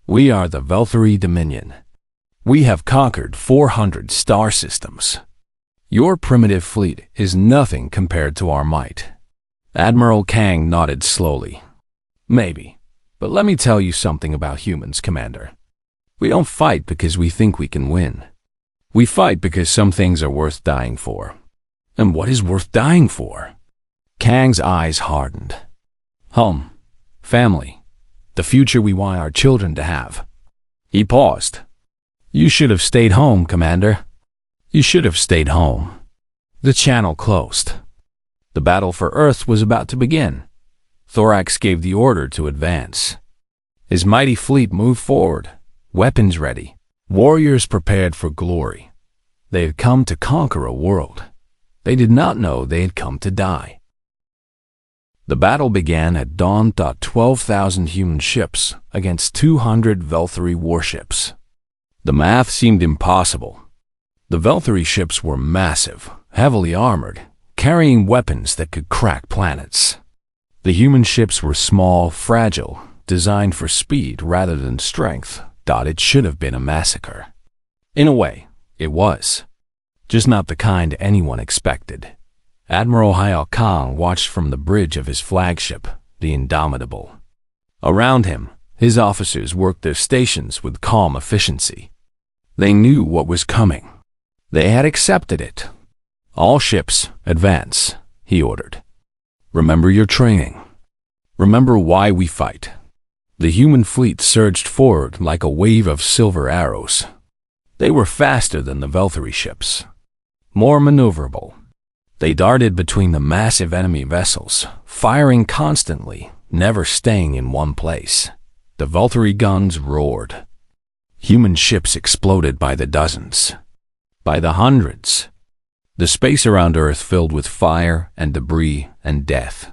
We are the Velthari Dominion. We have conquered 400 star systems. Your primitive fleet is nothing compared to our might. Admiral Kang nodded slowly. Maybe, but let me tell you something about humans, Commander. We don't fight because we think we can win. We fight because some things are worth dying for. And what is worth dying for? Kang's eyes hardened. Home, family, the future we want our children to have. He paused. You should have stayed home, Commander. You should have stayed home. The channel closed. The battle for Earth was about to begin. Thorax gave the order to advance. His mighty fleet moved forward, weapons ready, warriors prepared for glory. They had come to conquer a world. They did not know they had come to die. The battle began at dawn. 12,000 human ships against 200 Velthari warships. The math seemed impossible. The Velthari ships were massive, heavily armored, carrying weapons that could crack planets. The human ships were small, fragile, designed for speed rather than strength. It should have been a massacre. In a way, it was. Just not the kind anyone expected. Admiral Hyok Kang watched from the bridge of his flagship, the Indomitable. Around him, his officers worked their stations with calm efficiency. They knew what was coming. They had accepted it. All ships, advance, he ordered. Remember your training. Remember why we fight. The human fleet surged forward like a wave of silver arrows, They were faster than the Valkyrie ships, more maneuverable. They darted between the massive enemy vessels, firing constantly, never staying in one place. The Valkyrie guns roared. Human ships exploded by the dozens, by the hundreds. The space around Earth filled with fire and debris and death.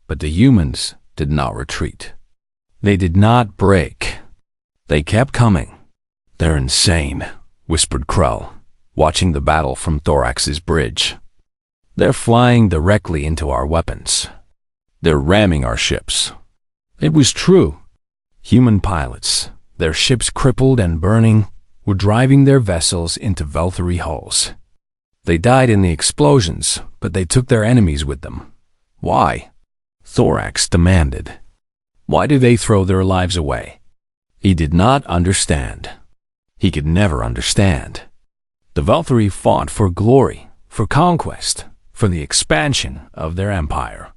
But the humans did not retreat. They did not break. They kept coming. "They're insane," whispered Krull, watching the battle from Thorax's bridge. "They're flying directly into our weapons. They're ramming our ships." It was true. Human pilots, their ships crippled and burning, were driving their vessels into Valkyrie hulls. They died in the explosions, but they took their enemies with them. Why? Thorax demanded. Why do they throw their lives away? He did not understand. He could never understand. The Valkyrie fought for glory, for conquest, for the expansion of their empire.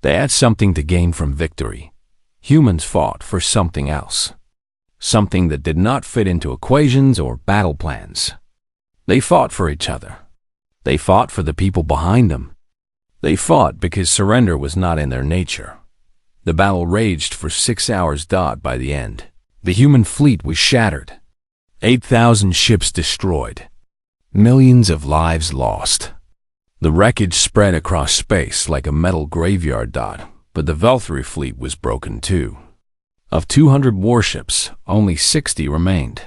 They had something to gain from victory. Humans fought for something else. Something that did not fit into equations or battle plans. They fought for each other. They fought for the people behind them. They fought because surrender was not in their nature. The battle raged for 6 hours. By the end, the human fleet was shattered. 8,000 ships destroyed. Millions of lives lost. The wreckage spread across space like a metal graveyard. But the Valkyrie fleet was broken too. Of 200 warships, only 60 remained.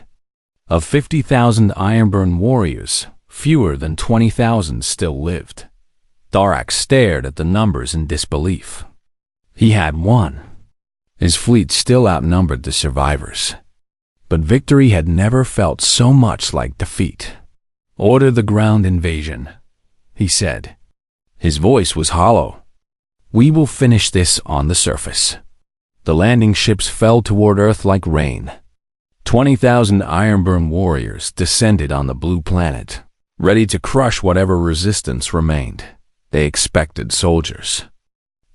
Of 50,000 Ironborn warriors, fewer than 20,000 still lived. Thorax stared at the numbers in disbelief. He had won. His fleet still outnumbered the survivors. But victory had never felt so much like defeat. "Order the ground invasion," he said. His voice was hollow. "We will finish this on the surface." The landing ships fell toward Earth like rain. 20,000 Ironborn warriors descended on the blue planet, ready to crush whatever resistance remained. They expected soldiers.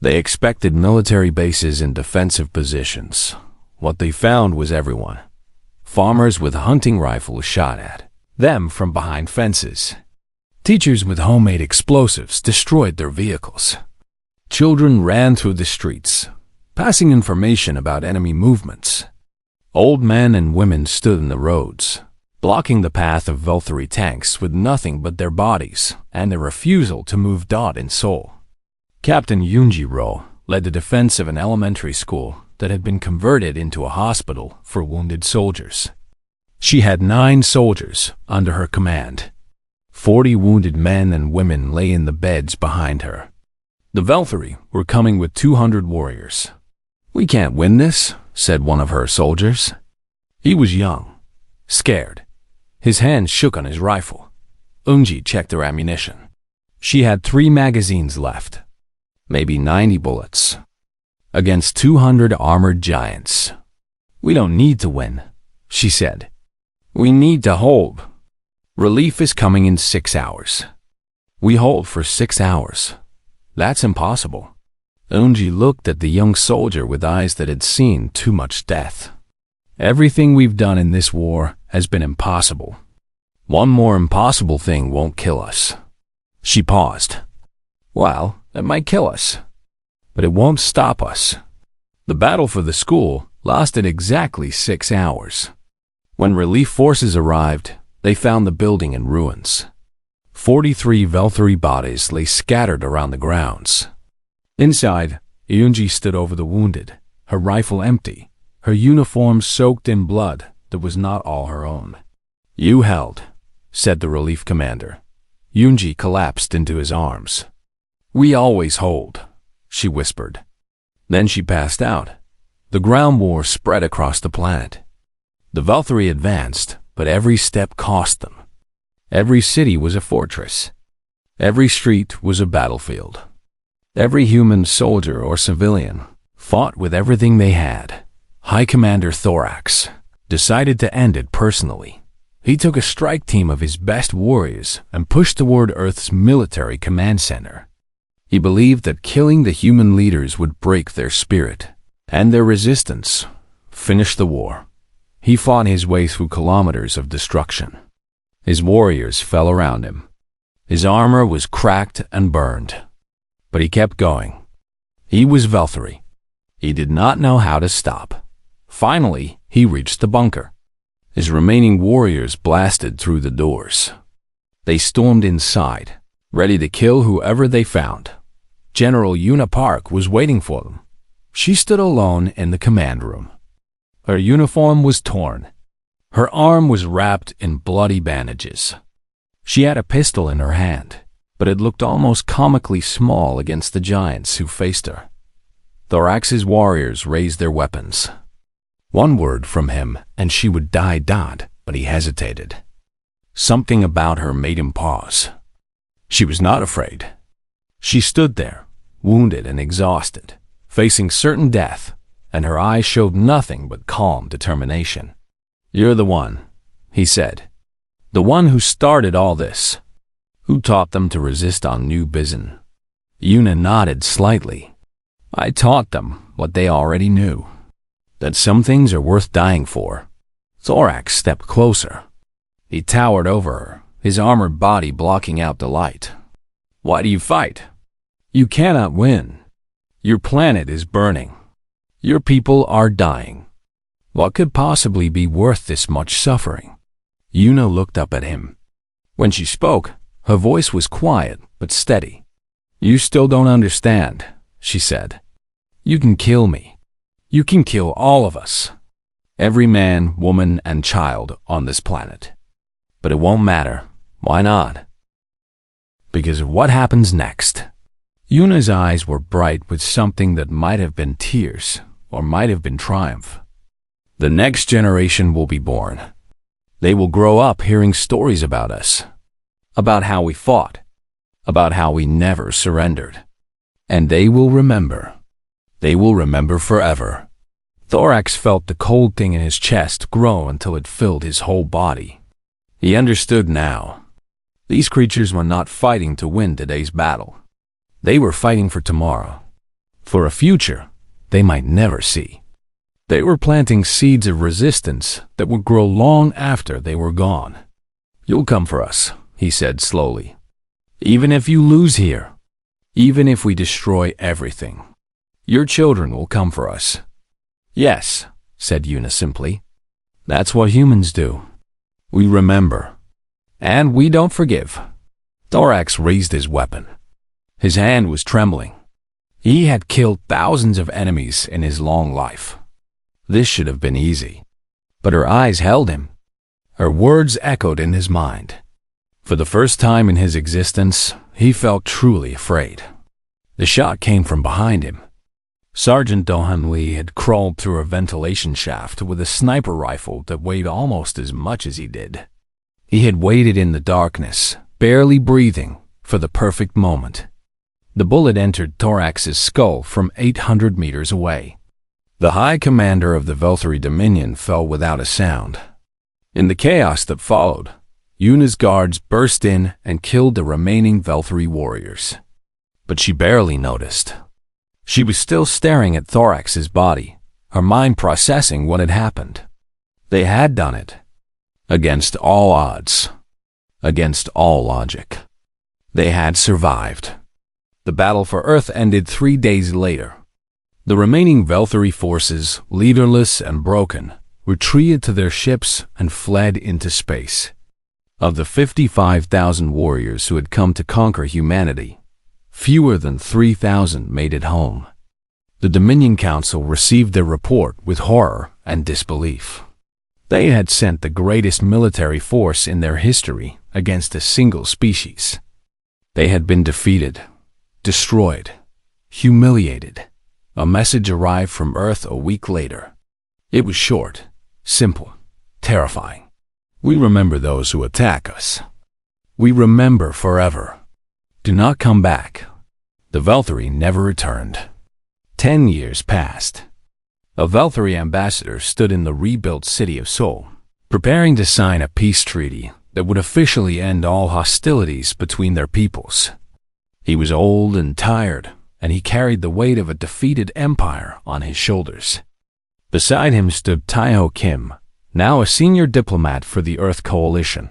They expected military bases in defensive positions. What they found was everyone. Farmers with hunting rifles shot at them from behind fences. Teachers with homemade explosives destroyed their vehicles. Children ran through the streets, passing information about enemy movements. Old men and women stood in the roads, blocking the path of Valkyrie tanks with nothing but their bodies and their refusal to move. In Seoul, Captain Yunjiro led the defense of an elementary school that had been converted into a hospital for wounded soldiers. She had 9 soldiers under her command. 40 wounded men and women lay in the beds behind her. The Valkyrie were coming with 200 warriors. "We can't win this," said one of her soldiers. He was young, scared. His hand shook on his rifle. Unji checked her ammunition. She had 3 magazines left, maybe 90 bullets, against 200 armored giants. "We don't need to win," she said. "We need to hold. Relief is coming in 6 hours. We hold for 6 hours. That's impossible." Unji looked at the young soldier with eyes that had seen too much death. "Everything we've done in this war has been impossible. One more impossible thing won't kill us." She paused. "Well, it might kill us, but it won't stop us." The battle for the school lasted exactly 6 hours. When relief forces arrived, they found the building in ruins. 43 Valkyrie bodies lay scattered around the grounds. Inside, Yunji stood over the wounded, her rifle empty, her uniform soaked in blood that was not all her own. "You held," said the relief commander. Yunji collapsed into his arms. "We always hold," she whispered. Then she passed out. The ground war spread across the planet. The Valkyrie advanced, but every step cost them. Every city was a fortress. Every street was a battlefield. Every human soldier or civilian fought with everything they had. High Commander Thorax decided to end it personally. He took a strike team of his best warriors and pushed toward Earth's military command center. He believed that killing the human leaders would break their spirit and their resistance, finish the war. He fought his way through kilometers of destruction, His warriors fell around him. His armor was cracked and burned. But he kept going. He was Valtteri. He did not know how to stop. Finally, he reached the bunker. His remaining warriors blasted through the doors. They stormed inside, ready to kill whoever they found. General Una Park was waiting for them. She stood alone in the command room. Her uniform was torn. Her arm was wrapped in bloody bandages. She had a pistol in her hand, but it looked almost comically small against the giants who faced her. Thorax's warriors raised their weapons. One word from him and she would die, but he hesitated. Something about her made him pause. She was not afraid. She stood there, wounded and exhausted, facing certain death, and her eyes showed nothing but calm determination. "You're the one," he said. "The one who started all this. Who taught them to resist on New Bizin?" Una nodded slightly. "I taught them what they already knew. That some things are worth dying for." Thorax stepped closer. He towered over her, his armored body blocking out the light. "Why do you fight? You cannot win. Your planet is burning. Your people are dying. What could possibly be worth this much suffering?" Una looked up at him. When she spoke, her voice was quiet but steady. "You still don't understand," she said. "You can kill me. You can kill all of us. Every man, woman, and child on this planet. But it won't matter. Why not? Because of what happens next." Una's eyes were bright with something that might have been tears or might have been triumph. "The next generation will be born. They will grow up hearing stories about us, about how we fought, about how we never surrendered. And they will remember. They will remember forever." Thorax felt the cold thing in his chest grow until it filled his whole body. He understood now. These creatures were not fighting to win today's battle. They were fighting for tomorrow, for a future they might never see. They were planting seeds of resistance that would grow long after they were gone. "You'll come for us," he said slowly. "Even if you lose here, even if we destroy everything, your children will come for us." "Yes," said Una simply. "That's what humans do. We remember. And we don't forgive." Thorax raised his weapon. His hand was trembling. He had killed thousands of enemies in his long life. This should have been easy. But her eyes held him. Her words echoed in his mind. For the first time in his existence, he felt truly afraid. The shot came from behind him. Sergeant Dohan Lee had crawled through a ventilation shaft with a sniper rifle that weighed almost as much as he did. He had waited in the darkness, barely breathing, for the perfect moment. The bullet entered Thorax's skull from 800 meters away. The High Commander of the Valtteri Dominion fell without a sound. In the chaos that followed, Una's guards burst in and killed the remaining Valtteri warriors. But she barely noticed. She was still staring at Thorax's body, her mind processing what had happened. They had done it. Against all odds. Against all logic. They had survived. The battle for Earth ended 3 days later. The remaining Valtteri forces, leaderless and broken, retreated to their ships and fled into space. Of the 55,000 warriors who had come to conquer humanity, fewer than 3,000 made it home. The Dominion Council received their report with horror and disbelief. They had sent the greatest military force in their history against a single species. They had been defeated, destroyed, humiliated. A message arrived from Earth a week later. It was short, simple, terrifying. "We remember those who attack us. We remember forever. Do not come back." The Valtteri never returned. 10 years passed. A Valtteri ambassador stood in the rebuilt city of Seoul, preparing to sign a peace treaty that would officially end all hostilities between their peoples. He was old and tired, and he carried the weight of a defeated empire on his shoulders. Beside him stood Taeho Kim, now a senior diplomat for the Earth Coalition.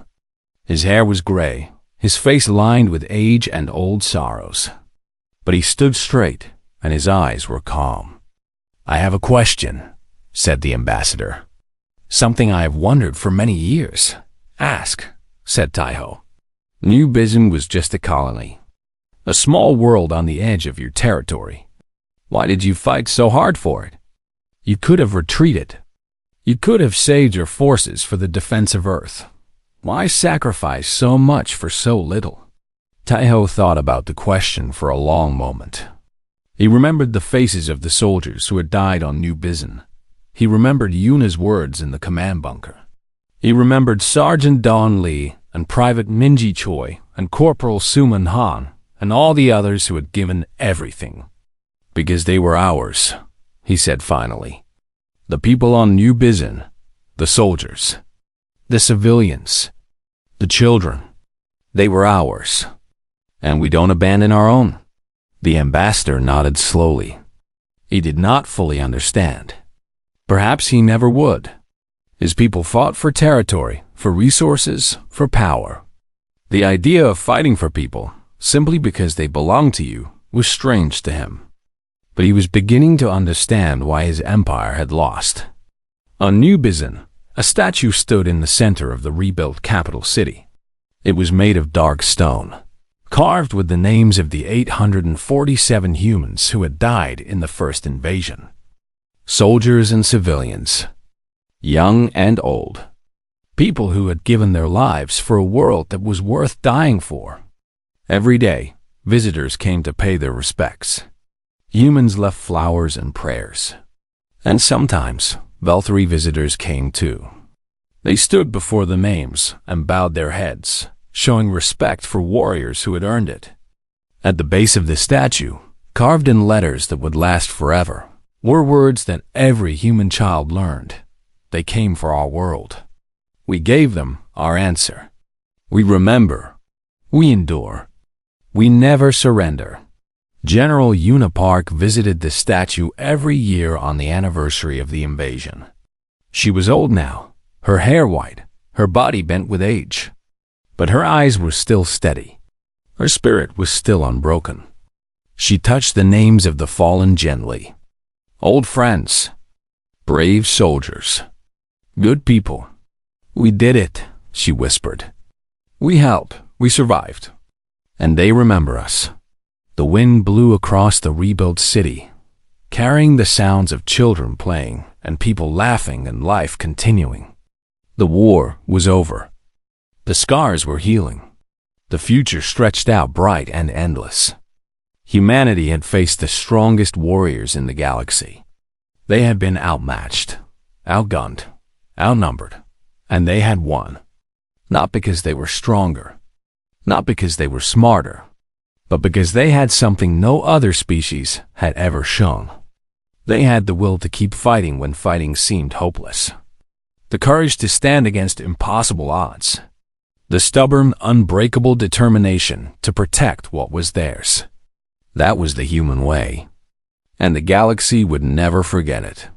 His hair was gray, his face lined with age and old sorrows. But he stood straight, and his eyes were calm. "I have a question," said the ambassador. "Something I have wondered for many years." "Ask," said Taiho. New Bizen was just a colony, a small world on the edge of your territory. Why did you fight so hard for it? You could have retreated. You could have saved your forces for the defense of Earth. Why sacrifice so much for so little? Taiho thought about the question for a long moment. He remembered the faces of the soldiers who had died on New Bizen. He remembered Yuna's words in the command bunker. He remembered Sergeant Don Lee and Private Minji Choi and Corporal Suman Han and all the others who had given everything. "Because they were ours," he said finally. "The people on New Bizen, the soldiers, the civilians, the children, they were ours. And we don't abandon our own." The ambassador nodded slowly. He did not fully understand. Perhaps he never would. His people fought for territory, for resources, for power. The idea of fighting for people, simply because they belonged to you, was strange to him. But he was beginning to understand why his empire had lost. On New Bizen, a statue stood in the center of the rebuilt capital city. It was made of dark stone, carved with the names of the 847 humans who had died in the first invasion. Soldiers and civilians, young and old, people who had given their lives for a world that was worth dying for. Every day, visitors came to pay their respects. Humans left flowers and prayers. And sometimes, Velthari visitors came too. They stood before the names and bowed their heads, showing respect for warriors who had earned it. At the base of the statue, carved in letters that would last forever, were words that every human child learned. They came for our world. We gave them our answer. We remember. We endure. We never surrender. General Yuna Park visited the statue every year on the anniversary of the invasion. She was old now, her hair white, her body bent with age. But her eyes were still steady. Her spirit was still unbroken. She touched the names of the fallen gently. Old friends, brave soldiers, good people. "We did it," she whispered. "We helped, we survived. And they remember us." The wind blew across the rebuilt city, carrying the sounds of children playing and people laughing and life continuing. The war was over. The scars were healing. The future stretched out bright and endless. Humanity had faced the strongest warriors in the galaxy. They had been outmatched, outgunned, outnumbered, and they had won. Not because they were stronger, not because they were smarter, but because they had something no other species had ever shown. They had the will to keep fighting when fighting seemed hopeless. The courage to stand against impossible odds. The stubborn, unbreakable determination to protect what was theirs. That was the human way, and the galaxy would never forget it.